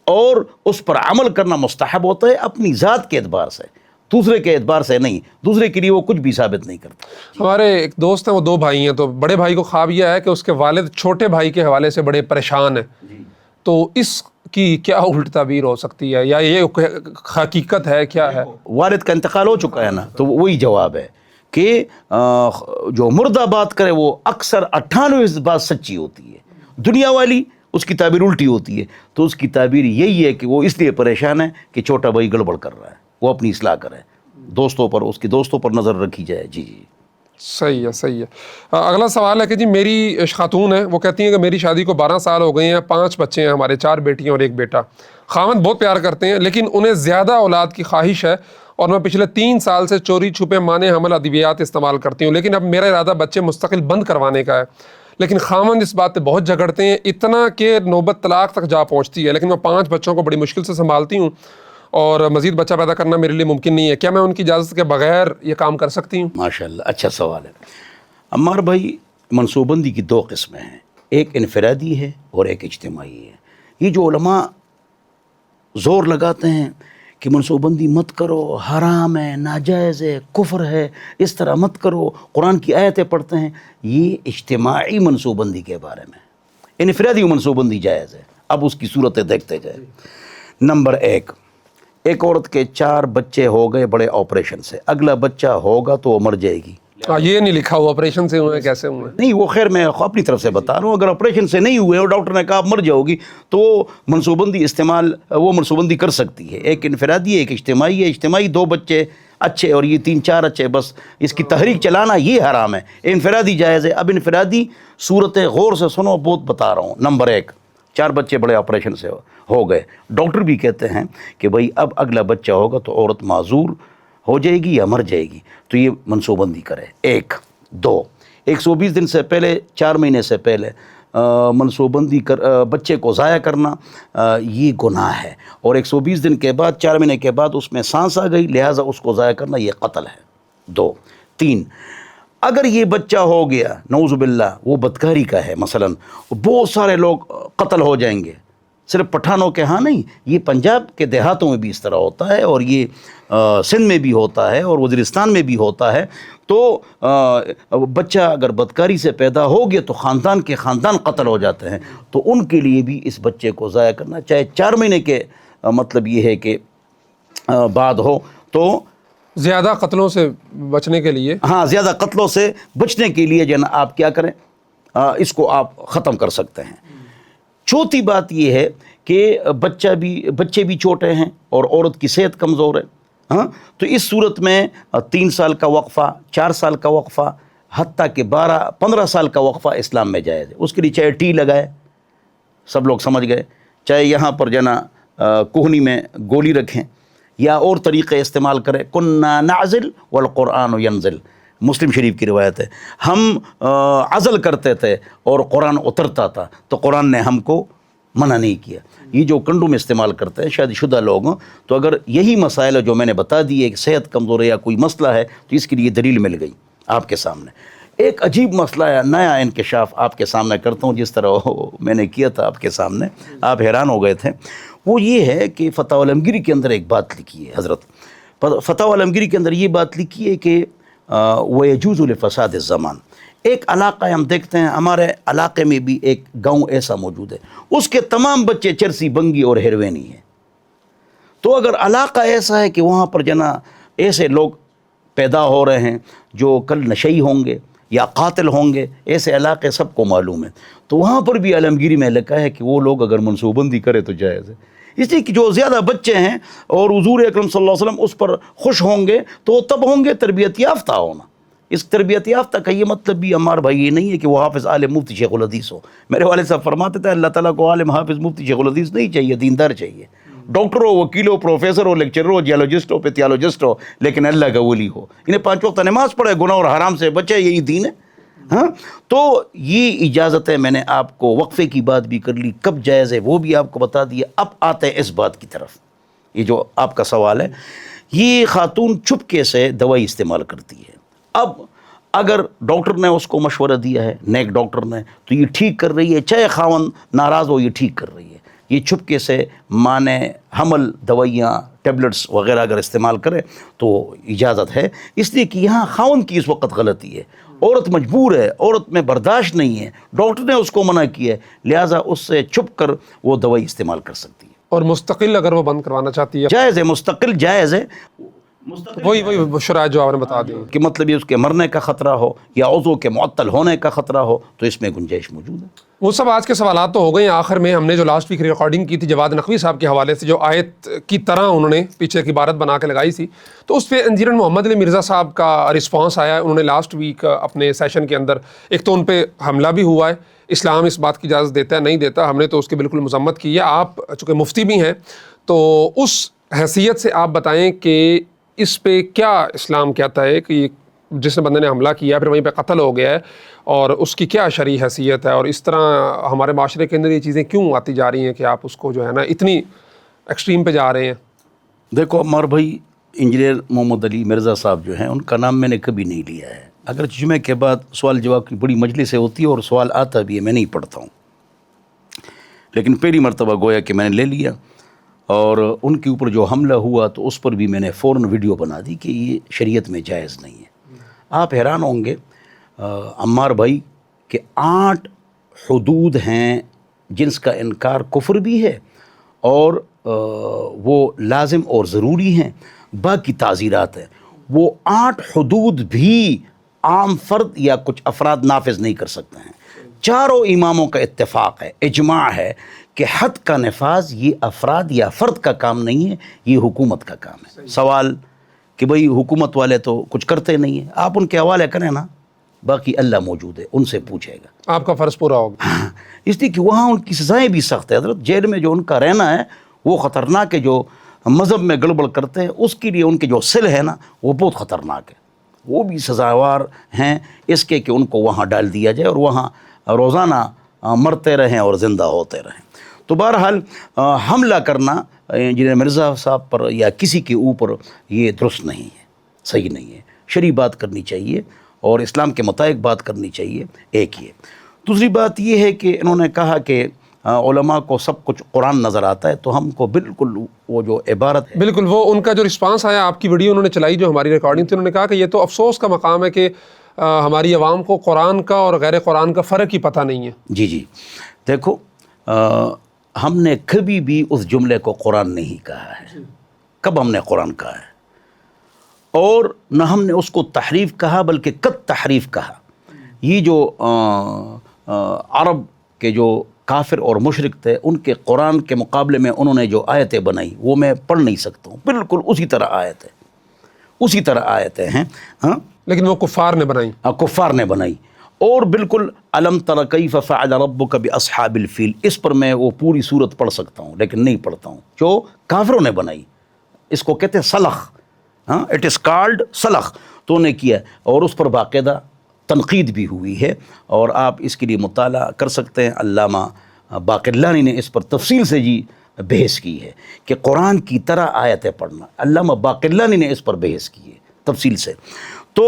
Speaker 2: اور اس پر عمل کرنا مستحب ہوتا ہے اپنی ذات کے اعتبار سے، دوسرے کے اعتبار سے نہیں۔ دوسرے کے لیے وہ کچھ بھی ثابت نہیں کرتا۔
Speaker 1: ہمارے ایک دوست ہیں، وہ 2 بھائی ہیں، تو بڑے بھائی کو خواب یہ ہے کہ اس کے والد چھوٹے بھائی کے حوالے سے بڑے پریشان ہیں، تو اس کی کیا الٹ تعبیر ہو سکتی ہے، یا یہ حقیقت ہے کیا ہے؟
Speaker 2: والد کا انتقال ہو چکا ہے نا، تو وہی جواب ہے کہ جو مردہ بات کرے وہ اکثر 98 بات سچی ہوتی ہے، دنیا والی اس کی تعبیر الٹی ہوتی ہے. تو اس کی تعبیر یہی ہے کہ وہ اس لیے پریشان ہے کہ چھوٹا بھائی گڑبڑ کر رہا ہے، وہ اپنی اصلاح کرے، دوستوں پر، اس کے دوستوں پر نظر رکھی جائے. جی جی
Speaker 1: صحیح ہے، صحیح ہے. اگلا سوال ہے کہ جی میری خاتون ہے، وہ کہتی ہیں کہ میری شادی کو 12 سال ہو گئے ہیں، 5 بچے ہیں ہمارے، 4 بیٹیاں اور 1 بیٹا. خاوند بہت پیار کرتے ہیں لیکن انہیں زیادہ اولاد کی خواہش ہے، اور میں پچھلے 3 سال سے چوری چھپے مانے حمل ادویات استعمال کرتی ہوں، لیکن اب میرا ارادہ بچے مستقل بند کروانے کا ہے. لیکن خاوند اس بات پہ بہت جھگڑتے ہیں، اتنا کہ نوبت طلاق تک جا پہنچتی ہے. لیکن میں 5 بچوں کو بڑی مشکل سے سنبھالتی ہوں اور مزید بچہ پیدا کرنا میرے لیے ممکن نہیں ہے. کیا میں ان کی اجازت کے بغیر یہ کام کر سکتی ہوں؟
Speaker 2: ماشاء اللہ، اچھا سوال ہے. عمار بھائی، منصوبہ بندی کی 2 قسمیں ہیں، ایک انفرادی ہے اور ایک اجتماعی ہے. یہ جو علماء زور لگاتے ہیں کہ منصوبہ بندی مت کرو، حرام ہے، ناجائز ہے، کفر ہے، اس طرح مت کرو، قرآن کی آیتیں پڑھتے ہیں، یہ اجتماعی منصوبہ بندی کے بارے میں. انفرادی منصوبہ بندی جائز ہے. اب اس کی صورتیں دیکھتے جائیں. نمبر 1، ایک عورت کے 4 بچے ہو گئے بڑے آپریشن سے، اگلا بچہ ہوگا تو وہ مر جائے گی.
Speaker 1: یہ نہیں لکھا ہوا آپریشن سے ہوئے کیسے ہوئے؟
Speaker 2: نہیں، وہ خیر میں اپنی طرف سے بتا رہا ہوں. اگر آپریشن سے نہیں ہوئے اور ڈاکٹر نے کہا آپ مر جاؤ گی تو وہ منصوبہ بندی کر سکتی ہے. ایک انفرادی ہے، ایک اجتماعی ہے. اجتماعی 2 بچے اچھے اور یہ 3-4 اچھے، بس اس کی تحریک چلانا یہ حرام ہے. انفرادی جائز ہے. اب انفرادی صورتیں غور سے سنو، بہت بتا رہا ہوں. نمبر 1، 4 بچے بڑے آپریشن سے ہو گئے، ڈاکٹر بھی کہتے ہیں کہ بھائی اب اگلا بچہ ہوگا تو عورت معذور ہو جائے گی یا مر جائے گی، تو یہ منصوبہ بندی کرے. 1، 2، 120 دن سے پہلے، 4 مہینے سے پہلے منصوبہ بندی بچے کو ضائع کرنا یہ گناہ ہے، اور 120 دن کے بعد، 4 مہینے کے بعد اس میں سانس آ گئی، لہٰذا اس کو ضائع کرنا یہ قتل ہے. 2، 3، اگر یہ بچہ ہو گیا نعوذ باللہ وہ بدکاری کا ہے، مثلا بہت سارے لوگ قتل ہو جائیں گے، صرف پٹھانوں کے ہاں نہیں، یہ پنجاب کے دیہاتوں میں بھی اس طرح ہوتا ہے، اور یہ سندھ میں بھی ہوتا ہے، اور وزیرستان میں بھی ہوتا ہے. تو بچہ اگر بدکاری سے پیدا ہو گیا تو خاندان کے خاندان قتل ہو جاتے ہیں. تو ان کے لیے بھی اس بچے کو ضائع کرنا، چاہے 4 مہینے کے مطلب یہ ہے کہ بعد ہو، تو
Speaker 1: زیادہ قتلوں سے بچنے کے لیے،
Speaker 2: ہاں، زیادہ قتلوں سے بچنے کے لیے جو ہے نا آپ کیا کریں، اس کو آپ ختم کر سکتے ہیں. چوتھی بات یہ ہے کہ بچے بھی چھوٹے ہیں اور عورت کی صحت کمزور ہے، ہاں، تو اس صورت میں 3 سال کا وقفہ، 4 سال کا وقفہ، حتیٰ کہ 15 سال کا وقفہ اسلام میں جائز ہے. اس کے لیے چاہے ٹی لگائے، سب لوگ سمجھ گئے، چاہے یہاں پر جنا کوہنی میں گولی رکھیں، یا اور طریقے استعمال کریں. کنا نعزل والقرآن ینزل، مسلم شریف کی روایت ہے، ہم عزل کرتے تھے اور قرآن اترتا تھا، تو قرآن نے ہم کو منع نہیں کیا. یہ جو کنڈوم استعمال کرتے ہیں شادی شدہ لوگ، تو اگر یہی مسائل جو میں نے بتا دیے کہ صحت کمزور ہے یا کوئی مسئلہ ہے، تو اس کے لیے دلیل مل گئی آپ کے سامنے. ایک عجیب مسئلہ ہے، نیا انکشاف آپ کے سامنے کرتا ہوں، جس طرح میں نے کیا تھا آپ کے سامنے، آپ حیران ہو گئے تھے. وہ یہ ہے کہ فتاوی عالمگیری کے اندر ایک بات لکھی ہے حضرت، فتاوی عالمگیری کے اندر یہ بات لکھی ہے کہ وَيَجُوزُ لِفَسَادِ الزَّمَانِ. ایک علاقہ ہم دیکھتے ہیں، ہمارے علاقے میں بھی ایک گاؤں ایسا موجود ہے، اس کے تمام بچے چرسی، بنگی اور ہیروینی ہیں. تو اگر علاقہ ایسا ہے کہ وہاں پر جنا ایسے لوگ پیدا ہو رہے ہیں جو کل نشئی ہوں گے یا قاتل ہوں گے، ایسے علاقے سب کو معلوم ہے، تو وہاں پر بھی عالمگیری میں لکھا ہے کہ وہ لوگ اگر منصوبہ بندی کرے تو جائز ہے. اس لیے کہ جو زیادہ بچے ہیں اور حضور اکرم صلی اللہ علیہ وسلم اس پر خوش ہوں گے تو وہ تب ہوں گے تربیت یافتہ ہونا. اس تربیت یافتہ کا یہ مطلب بھی عمار بھائی یہ نہیں ہے کہ وہ حافظ عالم مفتی شیخ الحدیث ہو. میرے والد صاحب فرماتے تھے اللہ تعالیٰ کو عالم حافظ مفتی شیخ الحدیث نہیں چاہیے، دیندار چاہیے. ڈاکٹر ہو، وکیل ہو، پروفیسر ہو، لیکچرر ہو، جیولوجسٹ ہو، پیتھیالوجسٹ ہو، لیکن اللہ کا ولی ہو. انہیں 5 وقت نماز پڑھے، گناہ اور حرام سے بچے، یہی دین ہے. ہاں، تو یہ اجازت ہے. میں نے آپ کو وقفے کی بات بھی کر لی، کب جائز ہے وہ بھی آپ کو بتا دیا. اب آتے ہیں اس بات کی طرف، یہ جو آپ کا سوال ہے. یہ خاتون چپکے سے دوائی استعمال کرتی ہے. اب اگر ڈاکٹر نے اس کو مشورہ دیا ہے، نیک ڈاکٹر نے، تو یہ ٹھیک کر رہی ہے، چاہے خاوند ناراض ہو، یہ ٹھیک کر رہی ہے. یہ چھپکے سے مانے حمل دوائیاں ٹیبلٹس وغیرہ اگر استعمال کرے تو اجازت ہے، اس لیے کہ یہاں خاوند کی اس وقت غلطی ہے، عورت مجبور ہے، عورت میں برداشت نہیں ہے، ڈاکٹر نے اس کو منع کیا ہے، لہٰذا اس سے چھپ کر وہ دوائی استعمال کر سکتی ہے۔
Speaker 1: اور مستقل اگر وہ بند کروانا چاہتی ہے
Speaker 2: جائز ہے، مستقل جائز ہے،
Speaker 1: وہی شرائط جو آپ نے بتا دی۔
Speaker 2: کہ مطلب یہ اس کے مرنے کا خطرہ ہو یا عضو کے معطل ہونے کا خطرہ ہو تو اس میں گنجائش موجود ہے۔
Speaker 1: وہ سب آج کے سوالات تو ہو گئے ہیں۔ آخر میں ہم نے جو لاسٹ ویک ریکارڈنگ کی تھی جواد نقوی صاحب کے حوالے سے، جو آیت کی طرح انہوں نے پیچھے کی عبارت بنا کے لگائی تھی، تو اس پہ انجینئر محمد علی مرزا صاحب کا رسپانس آیا ہے۔ انہوں نے لاسٹ ویک اپنے سیشن کے اندر ایک تو ان پہ حملہ بھی ہوا ہے، اسلام اس بات کی اجازت دیتا ہے نہیں دیتا، ہم نے تو اس کی بالکل مذمت کی ہے۔ آپ چونکہ مفتی بھی ہیں تو اس حیثیت سے آپ بتائیں کہ اس پہ کیا اسلام کہتا ہے کہ جس نے بندے نے حملہ کیا پھر وہیں پہ قتل ہو گیا ہے، اور اس کی کیا شرعی حیثیت ہے، اور اس طرح ہمارے معاشرے کے اندر یہ چیزیں کیوں آتی جا رہی ہیں کہ آپ اس کو جو ہے نا اتنی ایکسٹریم پہ جا رہے ہیں؟
Speaker 2: دیکھو عمار بھائی، انجینئر محمد علی مرزا صاحب جو ہیں ان کا نام میں نے کبھی نہیں لیا ہے، اگر جمعے کے بعد سوال جواب کی بڑی مجلسیں ہوتی ہے اور سوال آتا بھی ہے، میں نہیں پڑھتا ہوں، لیکن پہلی مرتبہ گویا کہ میں نے لے لیا، اور ان کے اوپر جو حملہ ہوا تو اس پر بھی میں نے فوراً ویڈیو بنا دی کہ یہ شریعت میں جائز نہیں ہے۔ آپ حیران ہوں گے عمار بھائی کہ 8 حدود ہیں جنس کا انکار کفر بھی ہے اور وہ لازم اور ضروری ہیں، باقی تعزیرات ہیں، وہ 8 حدود بھی عام فرد یا کچھ افراد نافذ نہیں کر سکتے ہیں۔ چاروں اماموں کا اتفاق ہے، اجماع ہے کہ حد کا نفاذ یہ افراد یا فرد کا کام نہیں ہے، یہ حکومت کا کام ہے۔ سوال کہ بھئی حکومت والے تو کچھ کرتے نہیں ہیں، آپ ان کے حوالے کریں نا، باقی اللہ موجود ہے، ان سے پوچھے گا،
Speaker 1: آپ کا فرض پورا ہوگا۔
Speaker 2: اس لیے کہ وہاں ان کی سزائیں بھی سخت ہے حضرت، جیل میں جو ان کا رہنا ہے وہ خطرناک ہے، جو مذہب میں گڑبڑ کرتے ہیں اس کے لیے ان کے جو سل ہے نا وہ بہت خطرناک ہے، وہ بھی سزاوار ہیں اس کے کہ ان کو وہاں ڈال دیا جائے اور وہاں روزانہ مرتے رہیں اور زندہ ہوتے رہیں۔ تو بہرحال حملہ کرنا انجینئر مرزا صاحب پر یا کسی کے اوپر یہ درست نہیں ہے، صحیح نہیں ہے، شرعی بات کرنی چاہیے اور اسلام کے مطابق بات کرنی چاہیے، ایک یہ۔ دوسری بات یہ ہے کہ انہوں نے کہا کہ علماء کو سب کچھ قرآن نظر آتا ہے، تو ہم کو بالکل وہ جو عبارت ہے،
Speaker 1: بالکل وہ ان کا جو رسپانس آیا، آپ کی ویڈیو انہوں نے چلائی جو ہماری ریکارڈنگ تھی، انہوں نے کہا کہ یہ تو افسوس کا مقام ہے کہ ہماری عوام کو قرآن کا اور غیر قرآن کا فرق ہی پتہ نہیں ہے۔
Speaker 2: جی دیکھو ہم نے کبھی بھی اس جملے کو قرآن نہیں کہا ہے، کب ہم نے قرآن کہا ہے، اور نہ ہم نے اس کو تحریف کہا بلکہ قط تحریف کہا۔ یہ جو عرب کے جو کافر اور مشرک تھے ان کے قرآن کے مقابلے میں انہوں نے جو آیتیں بنائی وہ میں پڑھ نہیں سکتا ہوں، بالکل اسی طرح آیت ہے، اسی طرح آیتیں ہیں، ہاں،
Speaker 1: لیکن وہ کفار نے بنائی،
Speaker 2: کفار نے بنائی، اور بالکل الم تر کیف فعل ربک باصحاب الفیل، اس پر میں وہ پوری صورت پڑھ سکتا ہوں لیکن نہیں پڑھتا ہوں، جو کافروں نے بنائی، اس کو کہتے ہیں سلخ، ہاں، اٹ از کالڈ سلخ، تو نے کیا اور اس پر باقاعدہ تنقید بھی ہوئی ہے، اور آپ اس کے لیے مطالعہ کر سکتے ہیں، علامہ باقرلانی نے اس پر تفصیل سے جی بحث کی ہے کہ قرآن کی طرح آیتیں پڑھنا، علامہ باقرلانی نے اس پر بحث کی ہے تفصیل سے۔ تو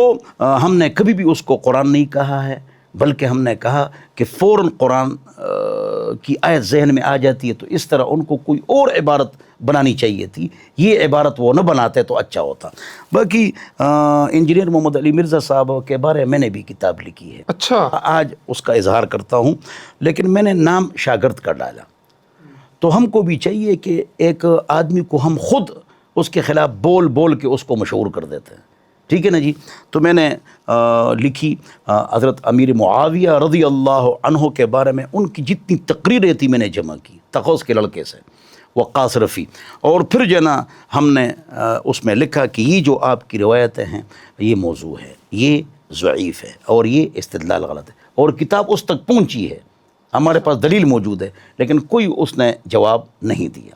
Speaker 2: ہم نے کبھی بھی اس کو قرآن نہیں کہا ہے، بلکہ ہم نے کہا کہ فوراً قرآن کی آیت ذہن میں آ جاتی ہے تو اس طرح ان کو کوئی اور عبارت بنانی چاہیے تھی، یہ عبارت وہ نہ بناتے تو اچھا ہوتا۔ باقی انجینئر محمد علی مرزا صاحب کے بارے میں نے بھی کتاب لکھی ہے،
Speaker 1: اچھا،
Speaker 2: آج اس کا اظہار کرتا ہوں، لیکن میں نے نام شاگرد کا ڈالا۔ تو ہم کو بھی چاہیے کہ ایک آدمی کو ہم خود اس کے خلاف بول بول کے اس کو مشہور کر دیتے ہیں، ٹھیک ہے نا جی۔ تو میں نے لکھی حضرت امیر معاویہ رضی اللہ عنہ کے بارے میں، ان کی جتنی تقریریں تھی میں نے جمع کی، تقوس کے لڑکے سے وقاص رفیع، اور پھر جو نا ہم نے اس میں لکھا کہ یہ جو آپ کی روایتیں ہیں یہ موضوع ہے، یہ ضعیف ہے اور یہ استدلال غلط ہے، اور کتاب اس تک پہنچی ہے، ہمارے پاس دلیل موجود ہے، لیکن کوئی اس نے جواب نہیں دیا۔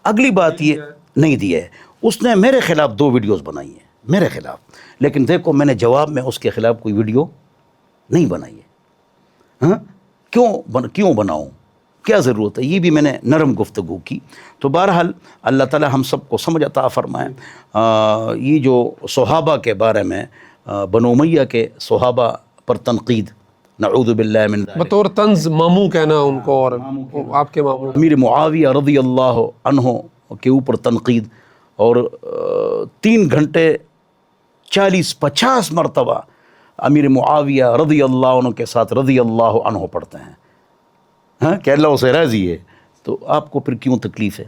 Speaker 2: اگلی بات یہ نہیں دیا ہے، اس نے میرے خلاف 2 ویڈیوز بنائی ہیں، میرے خلاف، لیکن دیکھو میں نے جواب میں اس کے خلاف کوئی ویڈیو نہیں بنائی ہے، ہاں، کیوں بناؤں، کیا ضرورت ہے، یہ بھی میں نے نرم گفتگو کی۔ تو بہرحال اللہ تعالی ہم سب کو سمجھ عطا فرمائے۔ یہ جو صحابہ کے بارے میں، بنو امیہ کے صحابہ پر تنقید، نعوذ باللہ من ذالک۔
Speaker 1: بطور طنز ماموں کہنا ان کو، اور آپ کے ماموں
Speaker 2: امیر معاویہ رضی اللہ عنہ کے اوپر تنقید، اور 3 گھنٹے 40-50 مرتبہ امیر معاویہ رضی اللہ عنہ کے ساتھ رضی اللہ عنہ پڑھتے ہیں، ہاں کہ اللہ اسے راضی ہے، تو آپ کو پھر کیوں تکلیف ہے؟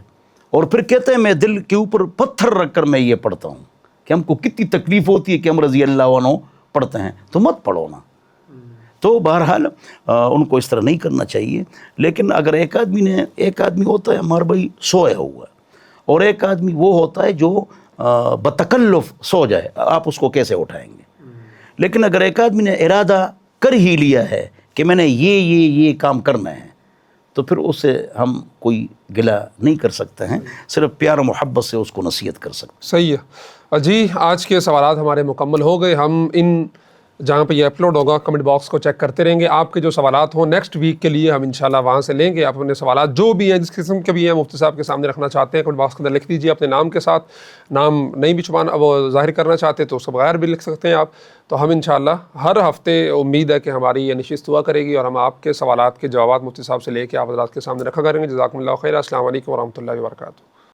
Speaker 2: اور پھر کہتے ہیں میں دل کے اوپر پتھر رکھ کر میں یہ پڑھتا ہوں، کہ ہم کو کتنی تکلیف ہوتی ہے کہ ہم رضی اللہ عنہ پڑھتے ہیں، تو مت پڑھو نا۔ تو بہرحال ان کو اس طرح نہیں کرنا چاہیے۔ لیکن اگر ایک آدمی ہوتا ہے ہمارا بھائی سویا ہوا ہے، اور ایک آدمی وہ ہوتا ہے جو بتکلف سو جائے، آپ اس کو کیسے اٹھائیں گے؟ لیکن اگر ایک آدمی نے ارادہ کر ہی لیا ہے کہ میں نے یہ کام کرنا ہے، تو پھر اس سے ہم کوئی گلہ نہیں کر سکتے ہیں، صرف پیار و محبت سے اس کو نصیحت کر سکتے ہیں۔
Speaker 1: صحیح ہے جی۔ آج کے سوالات ہمارے مکمل ہو گئے۔ ہم ان جہاں پہ یہ اپلوڈ ہوگا کمنٹ باکس کو چیک کرتے رہیں گے، آپ کے جو سوالات ہوں نیکسٹ ویک کے لیے ہم انشاءاللہ وہاں سے لیں گے۔ آپ اپنے سوالات جو بھی ہیں، جس قسم کے بھی ہیں، مفتی صاحب کے سامنے رکھنا چاہتے ہیں، کمنٹ باکس کے اندر لکھ دیجیے اپنے نام کے ساتھ۔ نام نہیں بھی چھپانا، وہ ظاہر کرنا چاہتے تو اس کو بغیر بھی لکھ سکتے ہیں آپ۔ تو ہم انشاءاللہ ہر ہفتے امید ہے کہ ہماری یہ نشست ہوا کرے گی، اور ہم آپ کے سوالات کے جوابات مفتی صاحب سے لے کے آپ حضرات کے سامنے رکھا کریں گے۔ جزاکم اللہ خیر۔ السلام علیکم ورحمۃ اللہ وبرکاتہ۔